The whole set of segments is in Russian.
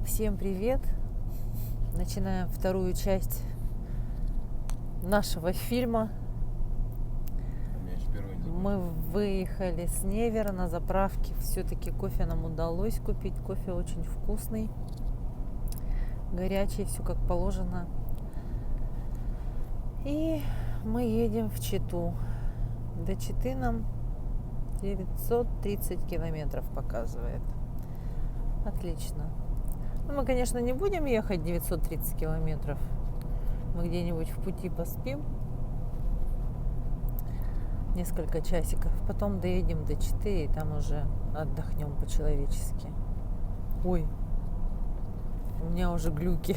Всем привет! Начинаем вторую часть нашего фильма. Мы выехали с Невера на заправке. Все-таки кофе нам удалось купить. Кофе очень вкусный, горячий, все как положено. И мы едем в Читу. До Читы нам 930 километров показывает. Отлично. Ну, мы, конечно, не будем ехать 930 километров. Мы где-нибудь в пути поспим несколько часиков. Потом доедем до Читы и там уже отдохнем по-человечески. Ой, у меня уже глюки.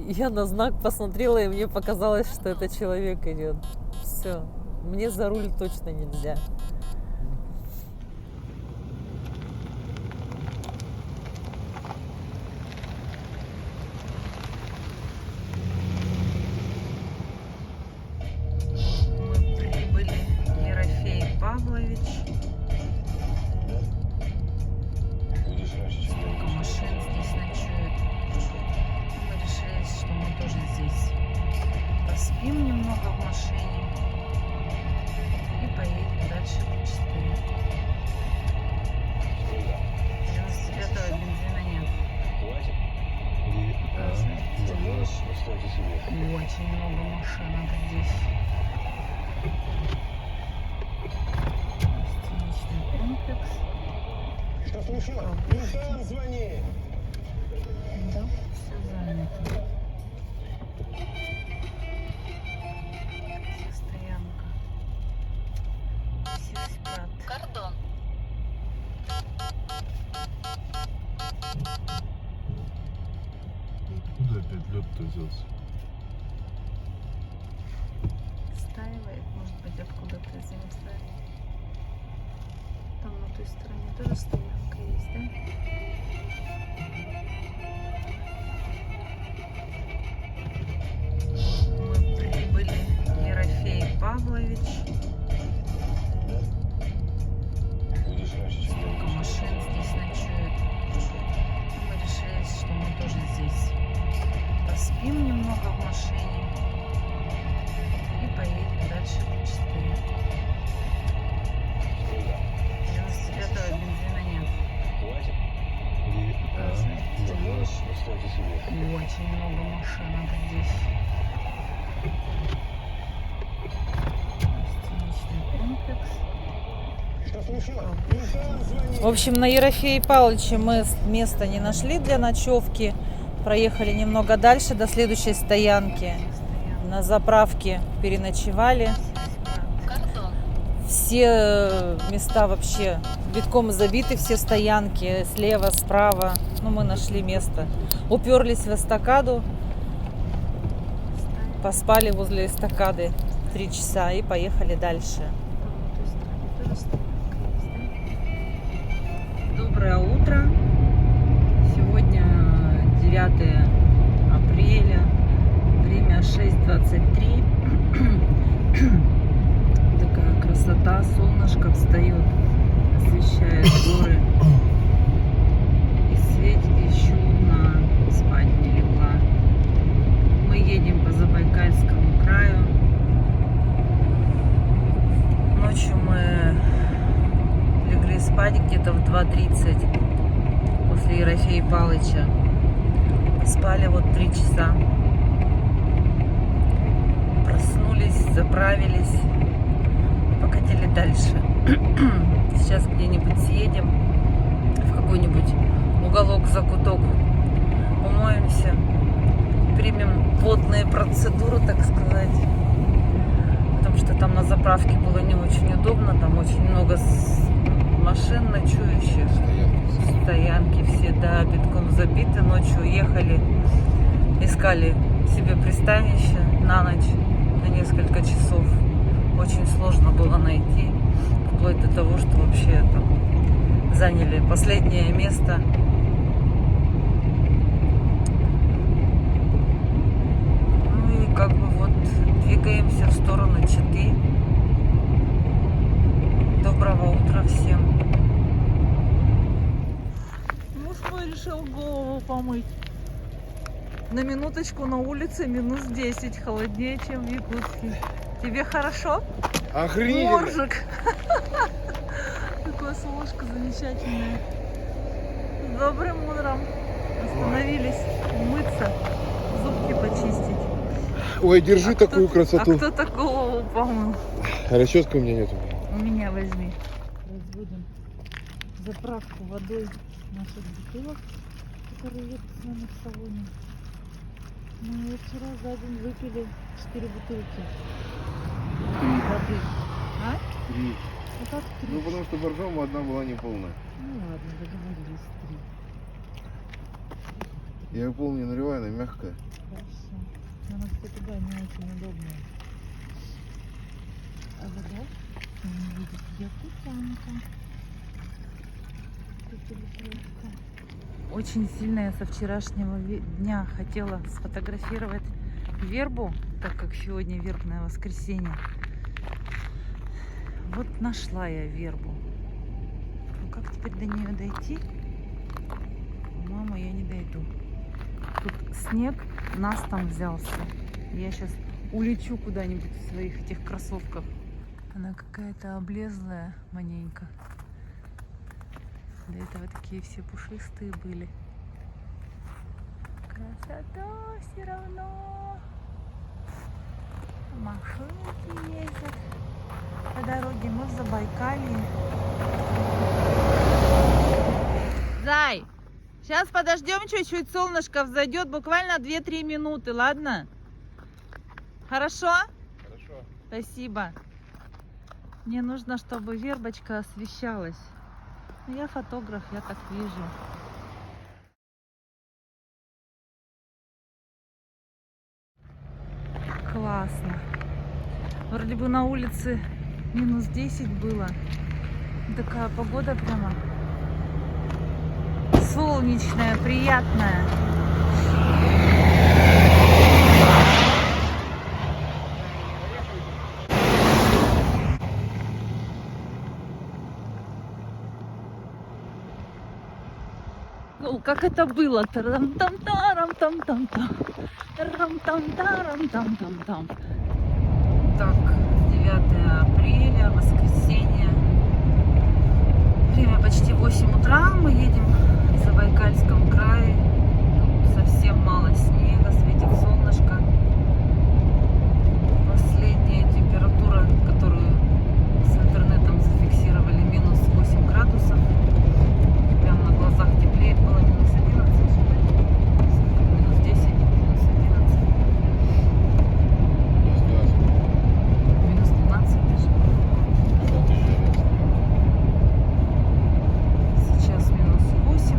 Я на знак посмотрела, и мне показалось, что это человек идет. Все, мне за руль точно нельзя. Павлович. Сколько машин здесь ночует. Мы решили, что мы тоже здесь поспим немного в машине и поедем дальше в Читы. 95-го бензина нет. Очень много машинок здесь. Что случилось? Ментам звони! Да, все занято. Все стоянка. Все спят. Кордон. Откуда опять лед-то взялся? Стаивает, может быть, откуда-то из-за места. Там на той стороне тоже стоянка есть, да? Мы прибыли в Ерофей Павлович. Сколько машин здесь ночует. Мы решили, что мы тоже здесь поспим немного в машине и поедем дальше в Читы. 95-го бензина нет. Очень много машинок здесь. Гостиничный комплекс. Что случилось? Ментам звони! В общем, на Ерофея Павловича мы места не нашли для ночевки. Проехали немного дальше, до следующей стоянки. На заправке переночевали. Кордон. Все места вообще битком забиты, все стоянки слева, справа. Ну, мы нашли место. Уперлись в эстакаду, поспали возле эстакады 3 часа и поехали дальше. Доброе утро. Сегодня 9 апреля. Время 6:23. Такая красота. Солнышко встает, освещает горы. И светит еще луна. Спать не легла. Мы едем по Забайкальскому краю. Ночью мы легли спать где-то в 2:30 после Ерофея Павловича. Спали вот 3 часа. Проснулись, заправились, покатили дальше. Сейчас где-нибудь съедем в какой-нибудь уголок, закуток, умоемся, примем водные процедуры, так сказать. Потому что там на заправке было не очень удобно, там очень много машин ночующих. Стоянки все, да, битком забиты. Ночью ехали, искали себе пристанище на ночь, на несколько часов. Очень сложно было найти, вплоть до того, что вообще там заняли последнее место. Ну и как бы вот двигаемся в сторону Читы. Доброго утра всем. Ну Ой, решил голову помыть. На минуточку на улице минус 10, холоднее, чем в Якутске. Тебе хорошо? Охренительно. Моржик. Такое солнышко замечательное. С добрым утром. Остановились умыться, зубки почистить. Ой, держи такую А красоту. кто такого помыл? Расческа у меня нету. У меня возьми. Разводим заправку водой наших бутылок, которые едут с нами в салоне. Мы вчера за день выпили 4 бутылки воды. А? 3. Ну как 3? Ну, потому что боржома одна была неполная. Ну ладно, договорились 3. Я ее пол не наливаю, она мягкая. Хорошо. Но она, кстати, да, не очень удобная. А вода? Он видит, где кутанка. Очень сильно я со вчерашнего дня хотела сфотографировать вербу, так как сегодня вербное воскресенье. Вот нашла я вербу. Ну как теперь до нее дойти? По-моему, я не дойду. Тут снег нас там взялся. Я сейчас улечу куда-нибудь в своих этих кроссовках. Она какая-то облезлая маленько. До этого такие все пушистые были. Красота все равно. Машинки ездят по дороге. Мы в Забайкалье. Зай, сейчас подождем чуть-чуть, солнышко взойдет буквально 2-3 минуты, ладно? Хорошо? Хорошо. Спасибо. Мне нужно, чтобы вербочка освещалась. Ну, я фотограф, я так вижу. Классно. Вроде бы на улице минус 10 было. Такая погода прямо солнечная, приятная. Ну, как это было? Тарам-там-тарам-там-там-там. Тарам-там-тарам-там-там-там. Так, 9 апреля, воскресенье. Время почти 8 утра. Мы едем в Забайкальском крае. Тут совсем мало снега, светит солнышко. Последняя температура, которую с интернетом зафиксировали, минус 8 градусов. Прям на глазах теплеет, было минус 11. Минус 10, минус 11. Минус 12 даже. Сейчас минус 8.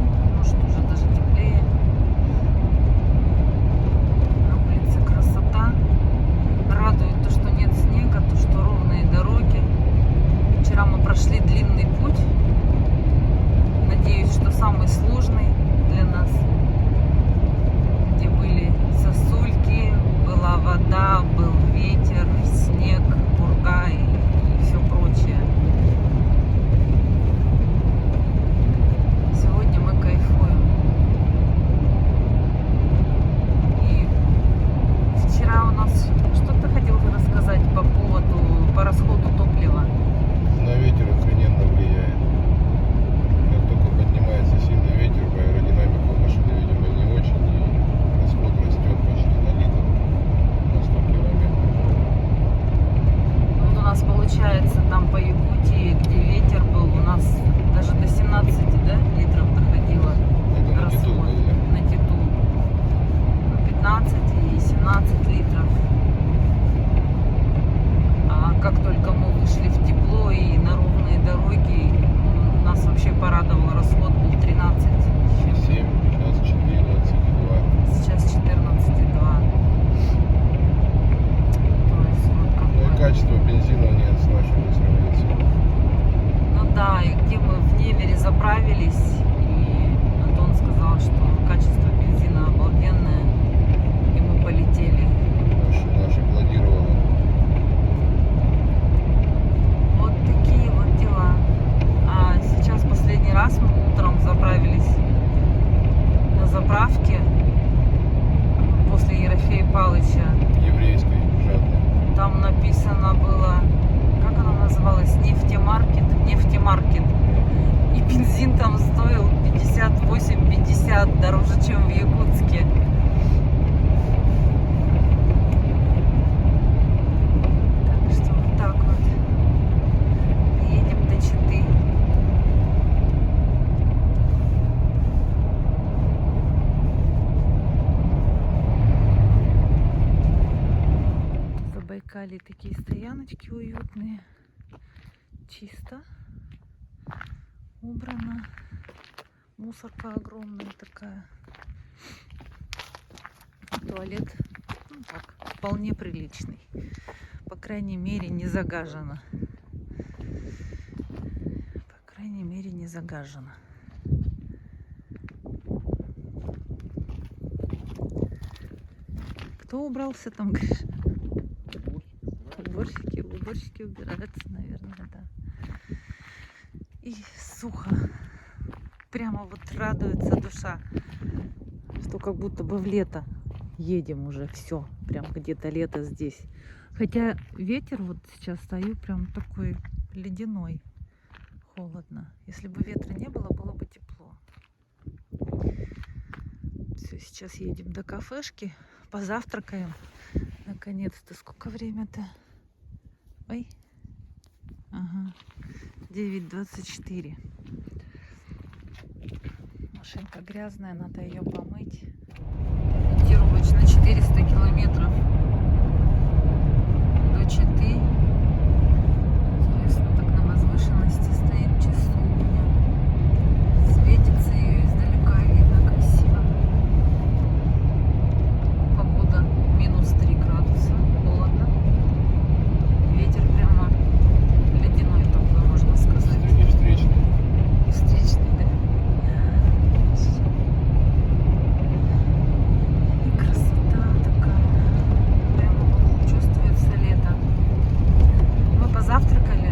Забайкалье такие стояночки уютные. Чисто. Убрано. Мусорка огромная такая. Туалет, ну, так, вполне приличный. По крайней мере, не загажено. По крайней мере, не загажено. Кто убрался там, Гриша? Уборщики убираются, наверное, да. И сухо. Прямо вот радуется душа, что как будто бы в лето едем уже, все, прям где-то лето здесь. Хотя ветер, вот сейчас стою, прям такой ледяной, холодно. Если бы ветра не было, было бы тепло. Все, сейчас едем до кафешки, позавтракаем. Наконец-то. Сколько время-то? Ой. Ага. 9:24. Машинка грязная, надо ее помыть. Ориентировочно 400 километров до Читы. Интересно, так на возвышенности стоит часовня. Светится ее издалека, видно красиво. Погода -3 градуса, холодно. Ветер прямо ледяной такой, можно сказать. Не встречный. Встречный, да. И красота такая. Прямо чувствуется лето. Мы позавтракали.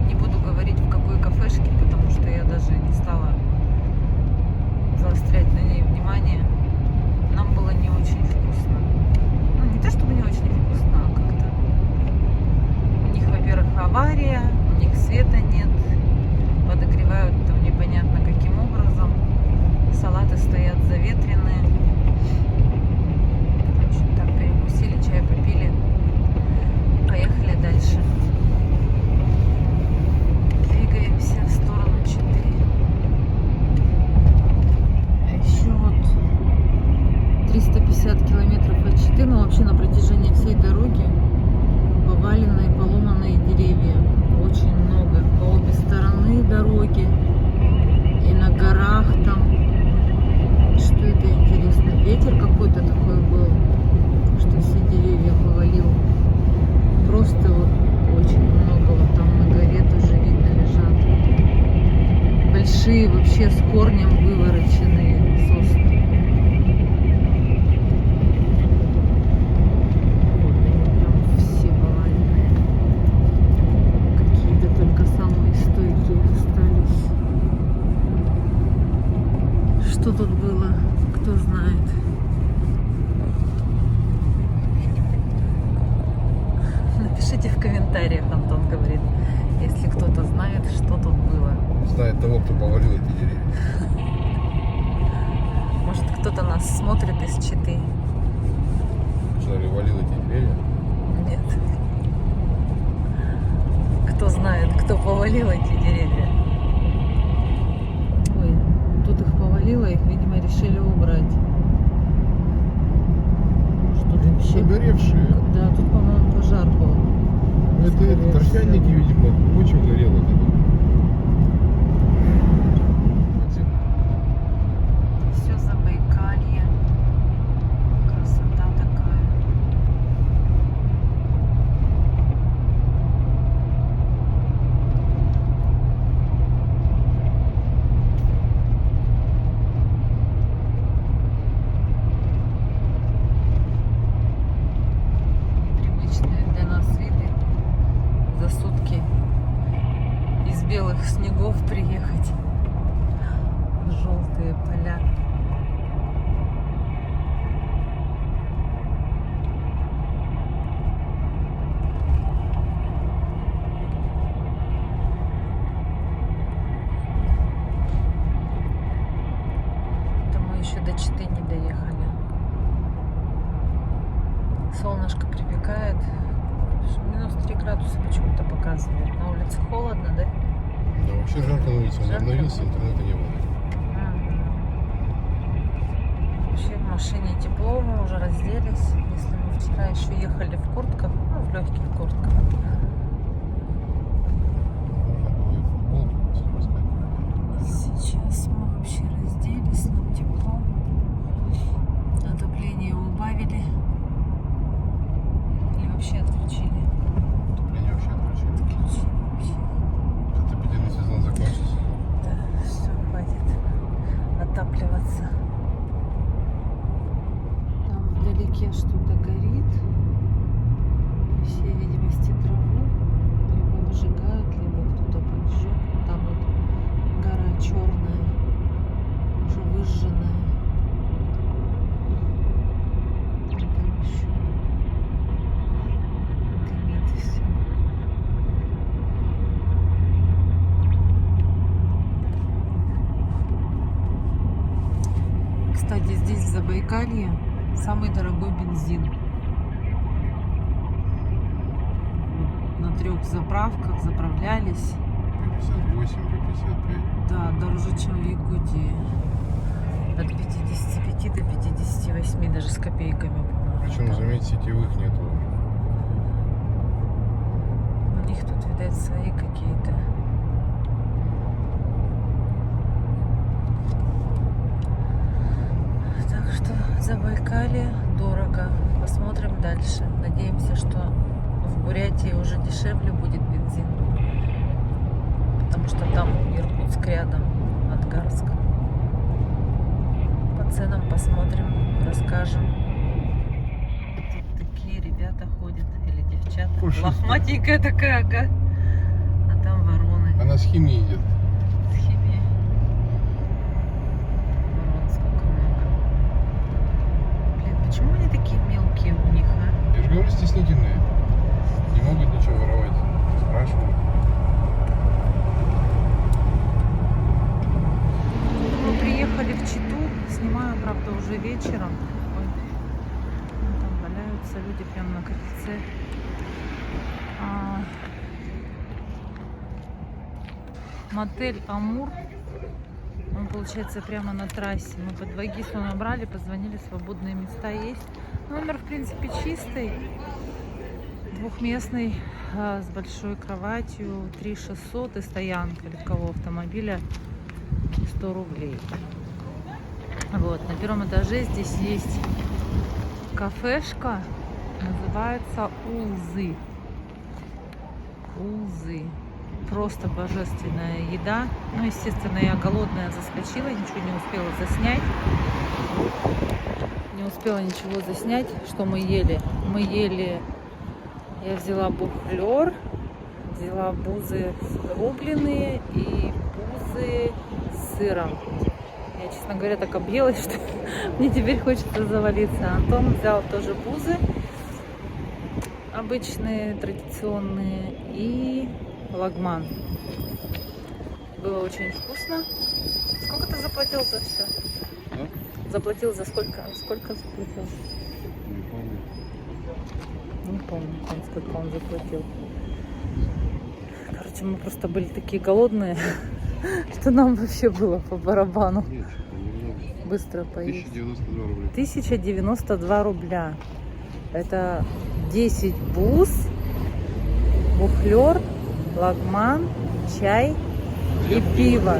Не буду говорить, в какой кафешке, потому что я даже не стала заострять на ней внимание. Нам было не очень вкусно. Ну, не то чтобы не очень вкусно, а как-то. У них, во-первых, авария, у них света нет. Подогревают там непонятно каким образом. Салаты стоят заветренные. В общем, так перекусили, чай попили. Поехали дальше. Двигаемся в сторону Читы. А еще вот 350 километров от Читы, но вообще на протяжении всей дороги поваленные, поломанные деревья. Очень много. По обе стороны дороги. И на горах там. Что это интересно? Ветер какой-то такой был, что все деревья повалил. Просто вот очень много. Вот там на горе тоже видно лежат. Большие вообще с корнем вывороченные сосны. Вот они прям все поваленные. Какие-то только самые стойкие остались. Что тут было, кто знает. Напишите в комментариях, Антон говорит, если кто-то знает, что тут было. Знает того, кто повалил эти деревья. Может, кто-то нас смотрит из Читы. Что ли, валил эти деревья? Нет. Кто знает, кто повалил эти деревья. Ой, тут их повалило, их, видимо, решили убрать. Что тут вообще? Загоревшие. Да, тут, по-моему, пожар был. Это торфяники, видимо, почва горела. Все Забайкалье. Красота такая. Непривычные для нас виды. За сутки из белых снегов приехать в желтые поля. Это мы еще до Читы не доехали. Солнышко припекает. -3 градуса почему-то показывает. На улице холодно, да? Да, вообще жарко на улице. Он Жарко? обновился, интернета не было. Вообще машине тепло, мы уже разделись. Если мы вчера еще ехали в куртках, ну, в легких куртках. Можно было и футболку себе сказать. Сейчас мы вообще разделись, нам тепло. Отопление убавили. Или вообще отключили. Отопление вообще отключили. Отключили вообще. Отопительный сезон закончился. Да, все, хватит отапливаться. Там вдалеке что-то горит. По всей видимости, траву либо выжигают, либо кто-то поджег. Там вот гора черная, уже выжженная. И там еще дымит все. Кстати, здесь в Забайкалье самый дорогой бензин. На 3 заправках заправлялись. По 58, по 55. Да, дороже, чем в Якутии. От 55 до 58, даже с копейками, по-моему. Причем, там. заметь, сетевых нету уже. У них тут, видать, свои какие-то. Так что Забайкалье дорого. Посмотрим дальше. Надеемся, что в Бурятии уже дешевле будет бензин. Потому что там Иркутск рядом, Ангарск. По ценам посмотрим, расскажем. Тут такие ребята ходят, или девчата. Слушай, Лохматенькая такая, ага. А там вороны. Она с химией идет. С химией. Ворон сколько много. Блин, почему они такие мелкие у них, а? Я же говорю, стеснительные. Не могут ничего воровать. Спрашиваю. Мы приехали в Читу, снимаю, правда, уже вечером. Ой. Ну, там валяются люди прямо на крыльце. Мотель Амур. Он, получается, прямо на трассе. Мы по 2 ГИСу набрали, позвонили, свободные места есть. Номер, в принципе, чистый. Двухместный, с большой кроватью, 3600 и стоянка легкового автомобиля 100 рублей. Вот, на 1 этаже здесь есть кафешка, называется Улзы. Улзы. Просто божественная еда. Ну, естественно, я голодная заскочила, ничего не успела заснять. Не успела ничего заснять. Что мы ели? Мы ели... Я взяла буфлер, взяла бузы рубленые и бузы с сыром. Я, честно говоря, так объелась, что мне теперь хочется завалиться. Антон взял тоже бузы, обычные, традиционные, и лагман. Было очень вкусно. Сколько ты заплатил за все? А? Заплатил за сколько? Сколько заплатил? Не помню. Не помню, сколько он заплатил. Короче, мы просто были такие голодные, что нам вообще было по барабану. Нет, что-то немного. Быстро поесть. 1092 рубля. 1092 рубля. Это 10 буз, буфлер, лагман, чай и пиво.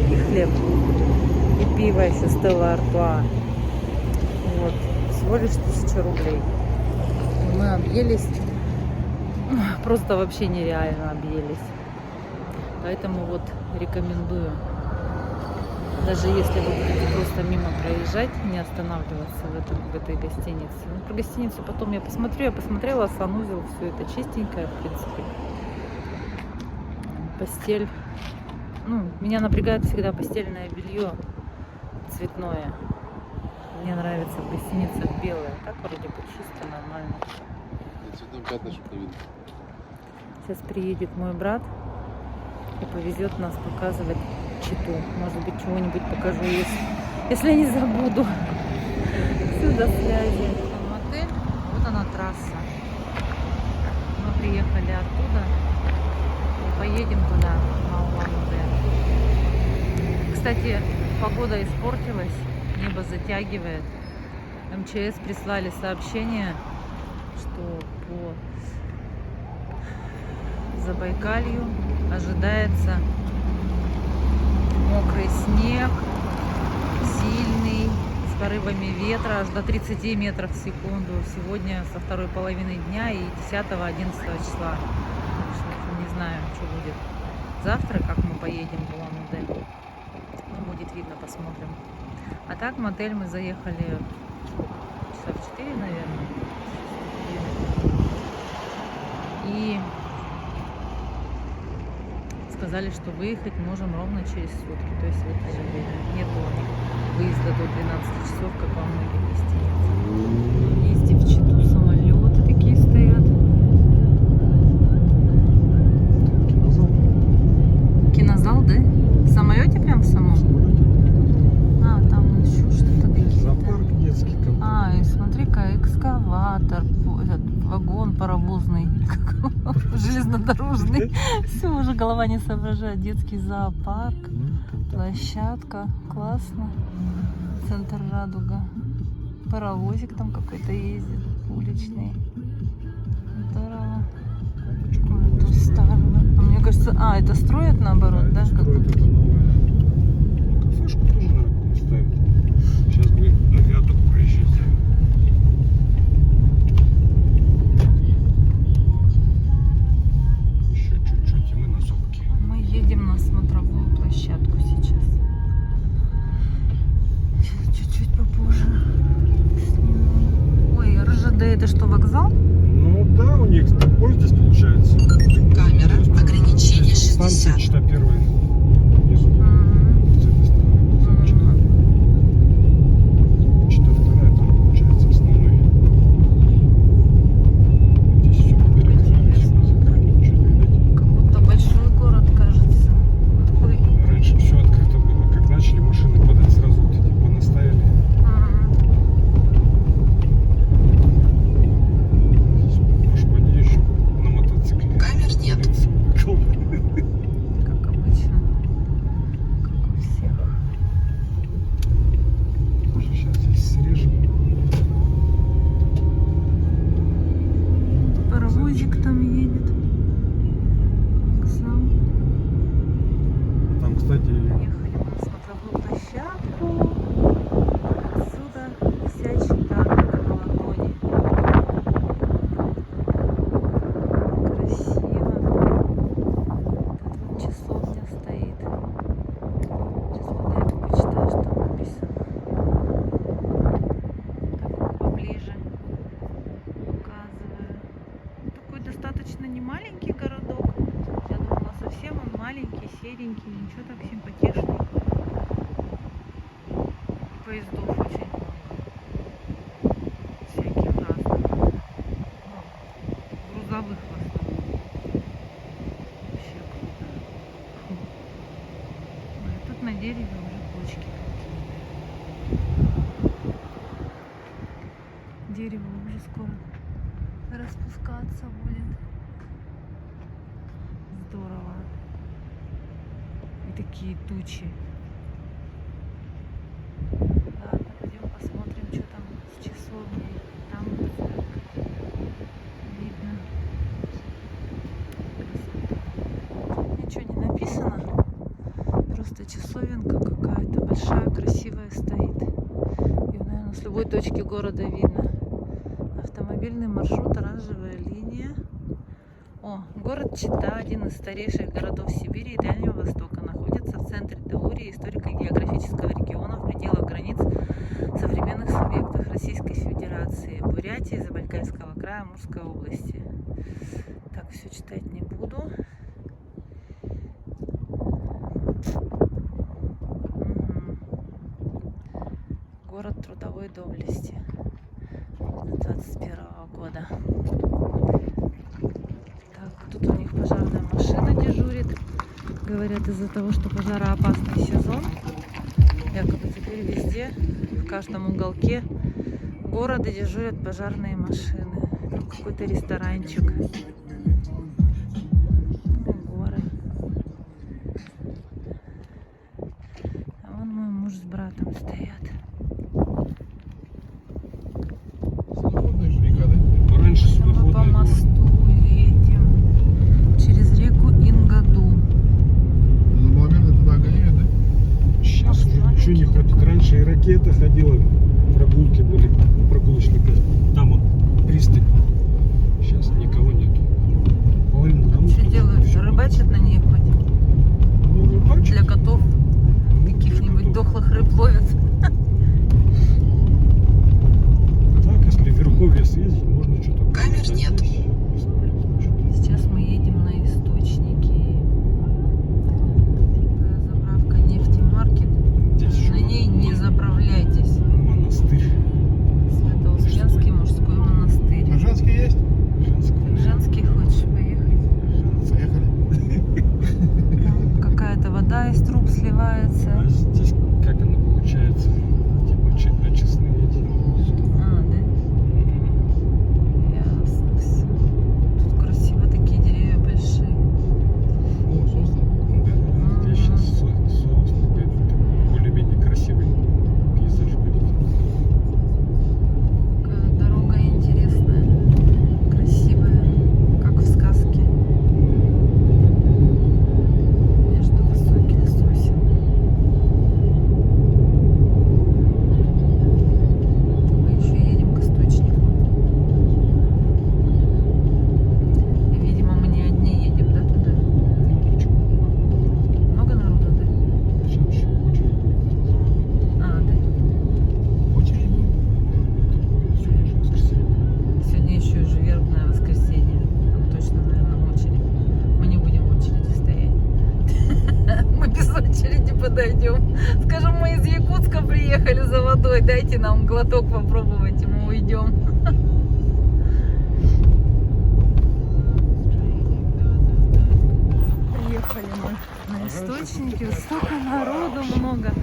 И хлеб. И пиво еще Стелла Артуа. Вот. Всего лишь 1000 рублей. Мы объелись. Просто вообще нереально объелись. Поэтому вот рекомендую. Даже если вы будете просто мимо проезжать, не останавливаться в этой гостинице. Ну, про гостиницу потом я посмотрю. Я посмотрела, санузел, все это чистенькое, в принципе. Постель. Ну, меня напрягает всегда постельное белье цветное. Мне нравится в гостиницах белое. Так вроде бы чисто, нормально. Цветном пятнышек не видно. Сейчас приедет мой брат и повезет нас показывать Читу. Может быть, чего-нибудь покажу, если не забуду. Все, до связи. Мотель, вот она трасса. Мы приехали оттуда и поедем туда, на Улан-Удэ. Кстати, погода испортилась, небо затягивает. МЧС прислали сообщение, что по Забайкалью ожидается мокрый снег, сильный, с порывами ветра аж до 30 метров в секунду. Сегодня со второй половины дня и 10-11 числа. Не знаю, что будет завтра, как мы поедем в Улан-Удэ. Будет видно, посмотрим. А так в мотель мы заехали часа в 4, наверное. И сказали, что выехать можем ровно через сутки. То есть в это же время. Нету выезда до 12 часов, как во многих гостиницах. Есть и в Читу самолеты такие стоят. Кинозал, да? В самолете прям в самом? А, там еще что-то какие-то. Зоопарк детский там. А, и смотри-ка, экскаватор, этот вагон паровозный, железнодорожный. Все, уже голова не соображает. Детский зоопарк, площадка, классно. Центр Радуга. Паровозик там какой-то ездит, уличный. Здорово. Ой, тут старый. А мне кажется, это строят наоборот, да? Строят это новое. Кафешку тоже, наверное, ставят. Сейчас будет на виадук проезжать. Еще чуть-чуть, и мы на сопке. Мы едем на смотровую площадку сейчас. Сейчас чуть-чуть попозже сниму. Ой, РЖД это что, вокзал? Ну да, у них такой здесь получается. Камера, ограничение Станция 60. Чита первая. Внизу. С этой стороны. Чита. Чита вторая, там получается основной. Здесь все перекрыли, все закрыли, ничего не видать. Как будто большой город, кажется. Такой. Раньше все открыто было. Как начали машины падать, сразу вот эти понаставили. Наш водитель еще на мотоцикле. Камер нет. Как обычно. Как у всех. Сейчас здесь срежем. Паровозик там едет. Вокзал. Там, кстати, Ехали на смотровую площадку. Отсюда вся Чита как на ладони. Красиво. Тут часовня стоит. Сейчас подойду, почитаю, что написано. Так, поближе показываю. Такой достаточно немаленький городок. Я думала, совсем он маленький, серенький, ничего, так симпатичный. Поездов очень много. Всяких разных. Грузовых в основном. Вообще круто. Ой, а тут на дереве уже почки какие-то. Дерево уже скоро распускаться будет. Здорово. И такие тучи. Ладно, пойдем посмотрим, что там с часовней. Там будет видно. Красота. Ничего не написано. Просто часовенка какая-то большая, красивая стоит. И, наверное, с любой точки города видно. Автомобильный маршрут, оранжевая линия. О, город Чита, один из старейших городов Сибири и Дальнего Востока, находится в центре теории историко-географического региона в пределах границ современных субъектов Российской Федерации, Бурятии, Забайкальского края, Амурской области. Так, все читать не буду. Город трудовой доблести 21 года. Так, тут у них пожарная машина дежурит. Говорят, из-за того, что пожароопасный сезон, якобы теперь везде, в каждом уголке города дежурят пожарные машины. Там какой-то ресторанчик. Ну, горы. А вон мой муж с братом стоят. Раньше и ракета ходила, прогулки были, прогулочный пляж. Там вот пристань. Сейчас никого нету. Половина домов. Что делают? Рыбачат на ней хоть? Ну, рыбачат. Для котов Ну, каких-нибудь для котов. дохлых рыб ловят. Так, если в Верховье съездить, можно что-то... Камер нет. Сейчас мы едем на источники. Заправка Нефтемаркет. Здесь еще На ней не заправляйтесь. монастырь. Свято-Успенский мужской монастырь. Ну, женский есть? Женский. Женский хочешь поехать? Поехали. Там какая-то вода из труб сливается. А здесь как она получается? Типа очистные эти. А, да? Ясно все. Тут красиво, такие деревья большие. О, создал. Да, здесь сейчас более-менее красивый пейзаж будет. Какая дорога интересная, красивая, как в сказке. Между высоких сосен. Мы еще едем к источнику. И, видимо, мы не одни едем, да, туда? Много народу, да? Сейчас еще очередь будет. А, да. Очередь будет. Сегодня же воскресенье. Сегодня еще же вербное воскресенье. Там точно, наверное, очередь. Мы не будем в очереди стоять. Мы без очереди подойдем. Скажем, мы из Якутска приехали за водой. Дайте нам глоток попробовать, и мы уйдем. Приехали мы на источники. Столько народу много.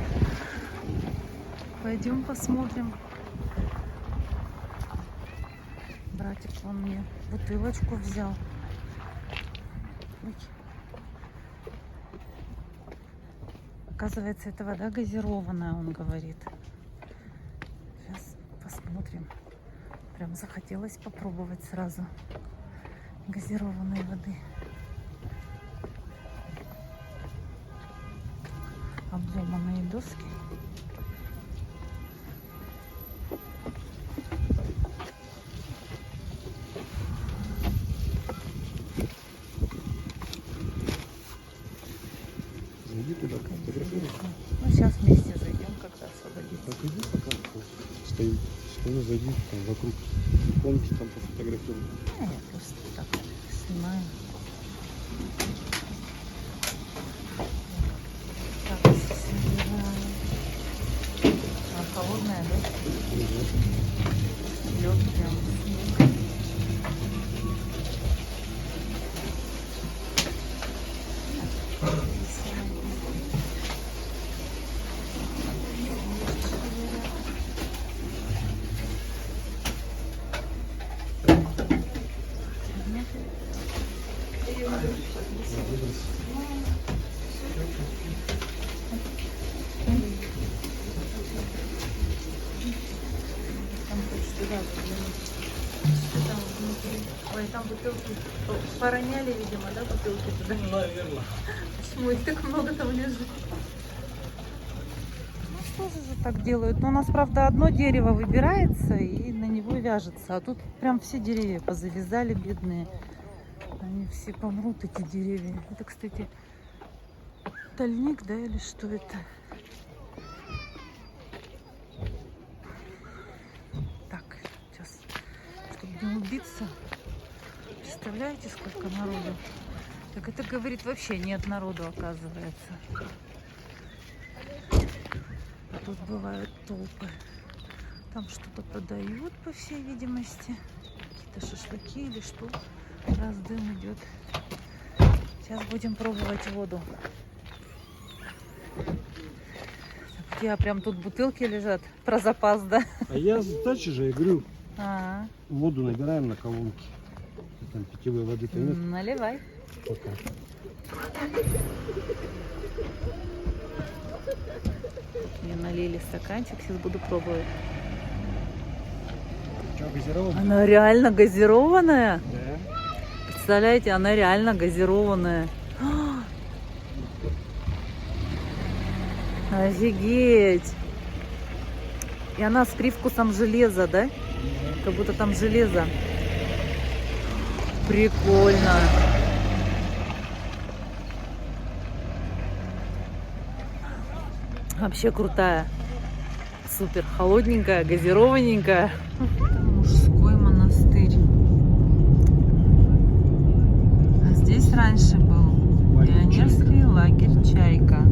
Пойдем посмотрим. Братик он мне бутылочку взял. Ой. Оказывается, это вода газированная, он говорит. Сейчас посмотрим. Прям захотелось попробовать сразу газированной воды. Обломанные доски. Зайди туда, фотографируй. Ну, сейчас вместе зайдем, когда освободится. Так иди пока стоим. Стою, зайди там вокруг комнаты, там пофотографируй. Я просто так снимаю. Так, собираем. А холодная, да? Лед прям снег. Там хочешь туда заглянуть. Что там внутри? Ой, там бутылки пороняли, видимо, да, бутылки туда? Наверное. Почему их так много там лежит? Ну что же так делают? Ну, у нас, правда, одно дерево выбирается и на него вяжется. А тут прям все деревья позавязали, бедные. Они все помрут, эти деревья. Это, кстати, тальник, да, или что это? Так, сейчас, чтобы не убиться. Представляете, сколько народу? Так это, говорит, вообще нет народу, оказывается. А тут бывают толпы. Там что-то подают, по всей видимости. Какие-то шашлыки или что. Раз дым идет. Сейчас будем пробовать воду. Где прям тут бутылки лежат про запас, да? А я с дачи же, я говорю, А, воду набираем на колонки. Там питьевой воды-то нет наливай. пока. Мне налили стаканчик, сейчас буду пробовать. Что, газированная? Она реально газированная. Да. Представляете, она реально газированная. Офигеть! И она с привкусом железа, да? Как будто там железо. Прикольно. Вообще крутая. Супер. Холодненькая, газированненькая. Мужской монастырь. А здесь раньше был пионерский лагерь «Чайка».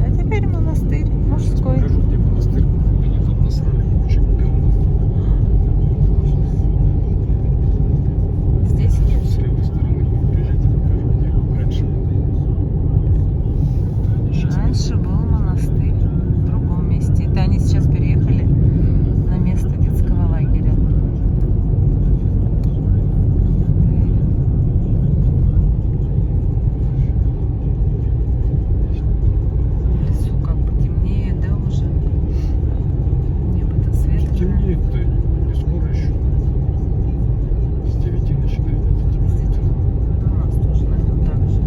А теперь монастырь мужской. Покажу, где монастырь. Они тут насрали кучу говна. Здесь нет. С левой стороны. Приезжайте, покажу, где раньше был. Раньше был монастырь в другом месте. Это они сейчас переехали на место детского лагеря. В лесу как бы темнее, да, уже? Небо-то светлое. Темнеет-то не скоро еще. С 9 начинает это темнеть. У нас тоже, наверное, так же.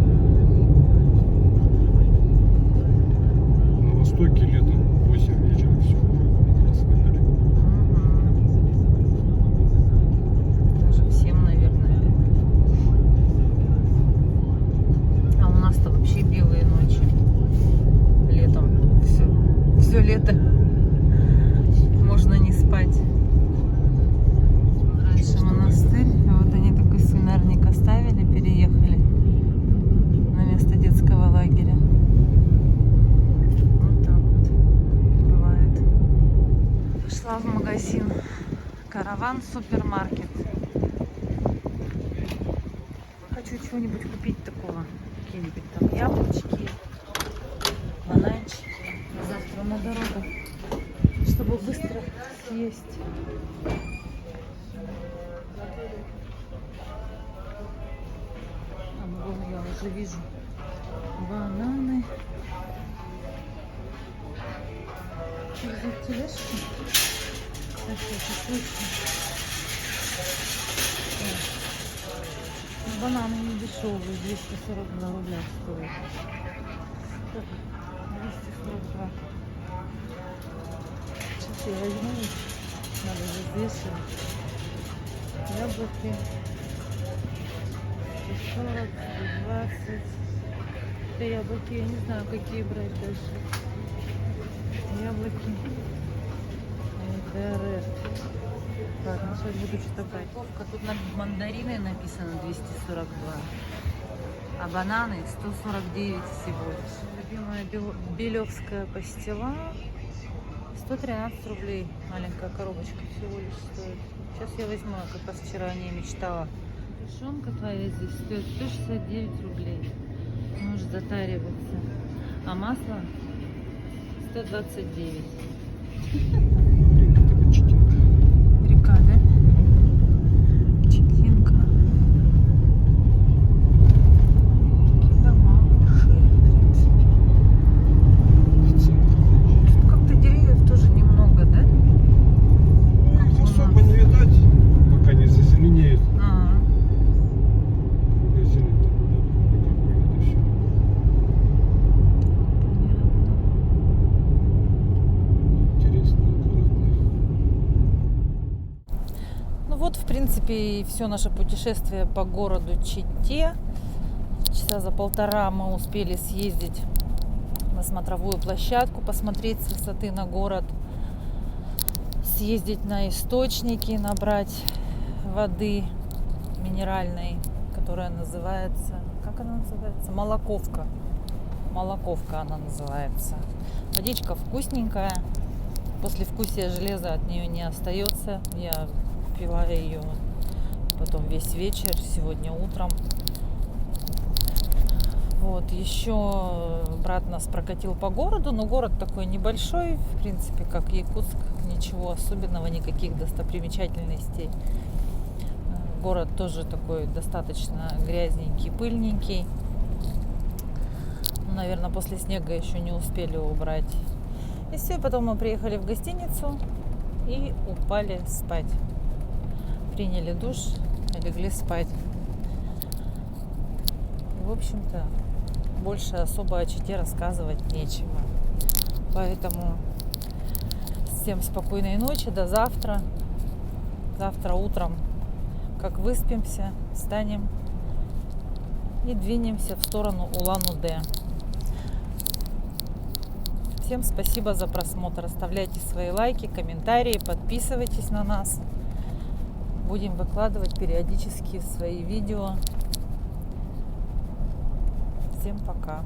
На востоке летом 8 вечера все рассветали. Даже всем, наверное. А у нас-то вообще белые ночи. Летом. Все лето. Можно не спать. Раньше монастырь. Вот они такой свинарник оставили, переехали на место детского лагеря. Вот так вот бывает. Пришла в магазин Караван супермаркет. Хочу чего-нибудь купить такого. Какие-нибудь там яблочки, бананчики. Завтра на дорогу, чтобы быстро съесть. А вон я уже вижу бананы. Взять тележку. Бананы не дешевые, 242 рубля стоят. 242. Сейчас я возьму их, надо взвешивать. Яблоки 40, 20. Это яблоки, я не знаю, какие брать дальше. Яблоки. Это ред. Ладно, сейчас буду что-то брать. Тут на мандарины написано 242, а бананы 149 всего лишь. Любимая белевская пастила 113 рублей. Маленькая коробочка всего лишь стоит. Сейчас я возьму, как раз вчера о ней мечтала. Тушенка твоя здесь стоит 169 рублей. Может затариваться. А масло 129. Река, да? Чекинка. Такие дома большие, в принципе. Тут как-то деревьев тоже немного, да? Их особо не видать, пока не зазеленеет. Магазины там, это все. Интересно, аккуратно. Ну вот, в принципе, и все наше путешествие по городу Чите. Часа за полтора мы успели съездить на смотровую площадку, посмотреть с высоты на город, съездить на источники, набрать воды минеральной, которая называется, как она называется? Молоковка. Молоковка она называется. Водичка вкусненькая. Послевкусие железа от нее не остается. Я пила ее потом весь вечер, сегодня утром. Вот, еще брат нас прокатил по городу, но город такой небольшой, в принципе, как Якутск, ничего особенного, никаких достопримечательностей. Город тоже такой достаточно грязненький, пыльненький. Наверное, после снега еще не успели убрать. И все, потом мы приехали в гостиницу и упали спать. Приняли душ и легли спать. В общем-то, больше особо о Чите рассказывать нечего. Поэтому Всем спокойной ночи, до завтра. Завтра утром, как выспимся, встанем и двинемся в сторону Улан-Удэ. Всем спасибо за просмотр. Оставляйте свои лайки, комментарии, подписывайтесь на нас. Будем выкладывать периодически свои видео. Всем пока.